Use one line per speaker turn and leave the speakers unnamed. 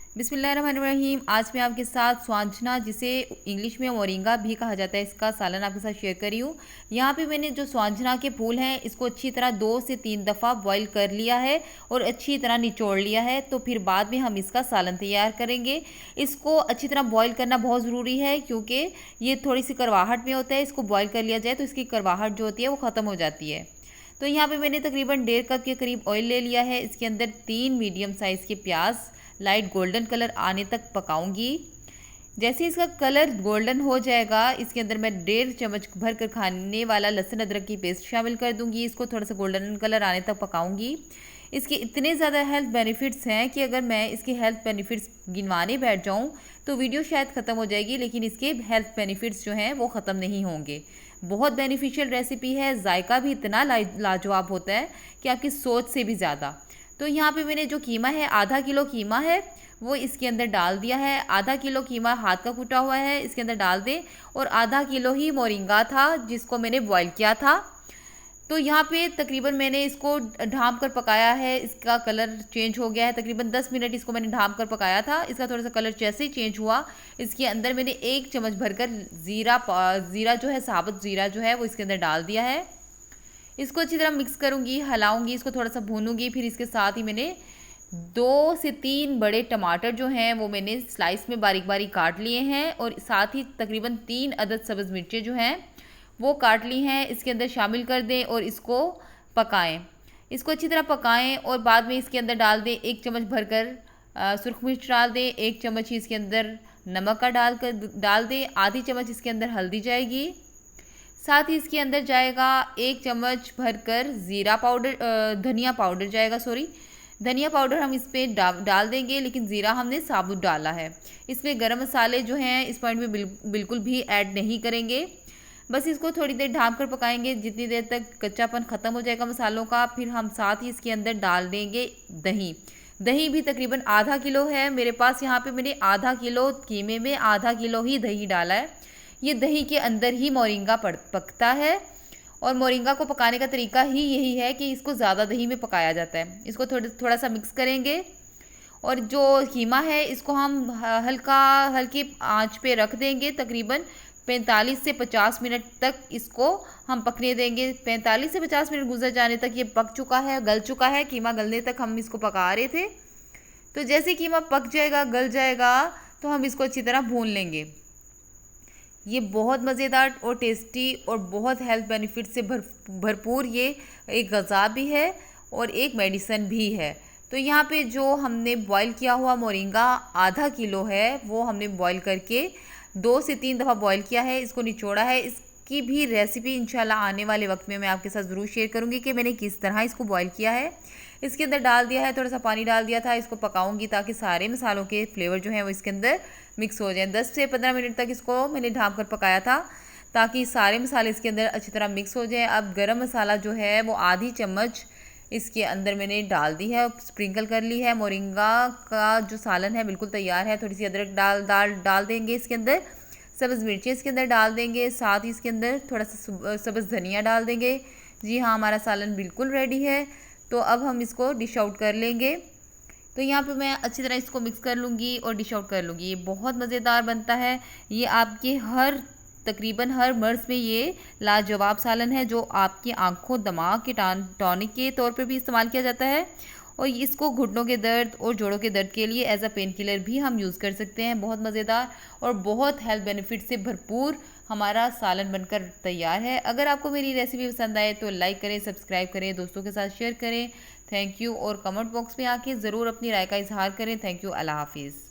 बिस्मिल्लाहिर्रहमानिर्रहीम। आज मैं आपके साथ स्वांजना, जिसे इंग्लिश में मोरिंगा भी कहा जाता है, इसका सालन आपके साथ शेयर करी हूँ। यहाँ पे मैंने जो स्वांजना के फूल हैं इसको अच्छी तरह 2 से 3 दफ़ा बॉईल कर लिया है और अच्छी तरह निचोड़ लिया है। तो फिर बाद में हम इसका सालन तैयार करेंगे। इसको अच्छी तरह बॉईल करना बहुत ज़रूरी है क्योंकि ये थोड़ी सी करवाहट में होता है। इसको बॉईल कर लिया जाए तो इसकी करवाहट जो होती है वो ख़त्म हो जाती है। तो यहाँ पे मैंने तकरीबन 1.5 कप के करीब ऑयल ले लिया है। इसके अंदर 3 मीडियम साइज़ के प्याज लाइट गोल्डन कलर आने तक पकाऊंगी। जैसे इसका कलर गोल्डन हो जाएगा, इसके अंदर मैं 1.5 चम्मच भर कर खाने वाला लहसुन अदरक की पेस्ट शामिल कर दूंगी। इसको थोड़ा सा गोल्डन कलर आने तक पकाऊंगी। इसके इतने ज़्यादा हेल्थ बेनिफिट्स हैं कि अगर मैं इसके हेल्थ बेनिफिट्स गिनवाने बैठ जाऊं तो वीडियो शायद ख़त्म हो जाएगी, लेकिन इसके हेल्थ बेनिफिट्स जो हैं वो ख़त्म नहीं होंगे। बहुत बेनिफिशियल रेसिपी है, जायका भी इतना लाजवाब होता है कि आपकी सोच से भी ज़्यादा। तो यहाँ पे मैंने जो कीमा है, आधा किलो कीमा है, वो इसके अंदर डाल दिया है। आधा किलो कीमा हाथ का कूटा हुआ है, इसके अंदर डाल दें। और आधा किलो ही मोरिंगा था जिसको मैंने बॉईल किया था। तो यहाँ पे तकरीबन मैंने इसको ढाँप कर पकाया है। इसका कलर चेंज हो गया है। तकरीबन 10 मिनट इसको मैंने ढाँप कर पकाया था। इसका थोड़ा सा कलर जैसे ही चेंज हुआ, इसके अंदर मैंने 1 चम्मच भरकर ज़ीरा जो है, साबुत ज़ीरा जो है वो इसके अंदर डाल दिया है। इसको अच्छी तरह मिक्स करूँगी, हिलाऊंगी, इसको थोड़ा सा भूनूंगी। फिर इसके साथ ही मैंने 2 से 3 बड़े टमाटर जो हैं वो मैंने स्लाइस में बारीक बारीक काट लिए हैं। और साथ ही तकरीबन 3 अदद सब्ज़ मिर्चें जो हैं वो काट ली हैं, इसके अंदर शामिल कर दें और इसको पकाएं। इसको अच्छी तरह पकाएं और बाद में इसके अंदर डाल दें 1 चम्मच भरकर सुरख मिर्च डाल दें। 1 चम्मच ही इसके अंदर नमक का डाल दें। आधी चम्मच इसके अंदर हल्दी जाएगी। साथ ही इसके अंदर जाएगा 1 चम्मच भरकर ज़ीरा पाउडर, धनिया पाउडर जाएगा, सॉरी धनिया पाउडर हम इस पर डाल देंगे, लेकिन ज़ीरा हमने साबुत डाला है। इसमें गरम मसाले जो हैं इस पॉइंट में बिल्कुल भी ऐड नहीं करेंगे। बस इसको थोड़ी देर ढाँप कर पकाएंगे, जितनी देर तक कच्चापन ख़त्म हो जाएगा मसालों का। फिर हम साथ ही इसके अंदर डाल देंगे दही। दही भी तकरीबन आधा किलो है मेरे पास। यहाँ पे मैंने आधा किलो कीमे में आधा किलो ही दही डाला है। ये दही के अंदर ही मोरिंगा पकता है और मोरिंगा को पकाने का तरीका ही यही है कि इसको ज़्यादा दही में पकाया जाता है। इसको थोड़ा सा मिक्स करेंगे और जो कीमा है इसको हम हल्की आंच पे रख देंगे। तकरीबन 45 से 50 मिनट तक इसको हम पकने देंगे। 45 से 50 मिनट गुजर जाने तक ये पक चुका है, गल चुका है। कीमा गलने तक हम इसको पका रहे थे। तो जैसे कीमा पक जाएगा, गल जाएगा, तो हम इसको अच्छी तरह भून लेंगे। ये बहुत मज़ेदार और टेस्टी और बहुत हेल्थ बेनिफिट से भरपूर ये एक ग़ज़ा भी है और एक मेडिसन भी है। तो यहाँ पे जो हमने बॉईल किया हुआ मोरिंगा आधा किलो है, वो हमने बॉईल करके 2 से 3 दफ़ा बॉईल किया है, इसको निचोड़ा है। इसकी भी रेसिपी इंशाल्लाह आने वाले वक्त में मैं आपके साथ ज़रूर शेयर करूँगी कि मैंने किस तरह इसको बॉईल किया है। इसके अंदर डाल दिया है, थोड़ा सा पानी डाल दिया था। इसको पकाऊंगी ताकि सारे मसालों के फ्लेवर जो हैं वो इसके अंदर मिक्स हो जाएं। 10 से 15 मिनट तक इसको मैंने ढाँप कर पकाया था ताकि सारे मसाले इसके अंदर अच्छी तरह मिक्स हो जाएं। अब गरम मसाला जो है वो आधी चम्मच इसके अंदर मैंने डाल दी है, स्प्रिंकल कर ली है। मोरिंगा का जो सालन है बिल्कुल तैयार है। थोड़ी सी अदरक डाल देंगे इसके अंदर, सब्ज़ मिर्ची इसके अंदर डाल देंगे, साथ ही इसके अंदर थोड़ा सा सब्ज़ धनिया डाल देंगे। जी हाँ, हमारा सालन बिल्कुल रेडी है। तो अब हम इसको डिश आउट कर लेंगे। तो यहाँ पे मैं अच्छी तरह इसको मिक्स कर लूँगी और डिश आउट कर लूँगी। ये बहुत मज़ेदार बनता है। ये आपके तकरीबन हर मर्ज़ में ये लाजवाब सालन है जो आपकी आँखों, दिमाग के टॉनिक के तौर पर भी इस्तेमाल किया जाता है। और इसको घुटनों के दर्द और जोड़ों के दर्द के लिए एज अ पेन किलर भी हम यूज़ कर सकते हैं। बहुत मज़ेदार और बहुत हेल्थ बेनिफिट से भरपूर हमारा सालन बनकर तैयार है। अगर आपको मेरी रेसिपी पसंद आए तो लाइक करें, सब्सक्राइब करें, दोस्तों के साथ शेयर करें। Thank you. और कमेंट बॉक्स में आके ज़रूर अपनी राय का इजहार करें। Thank you. अल्लाह हाफिज़।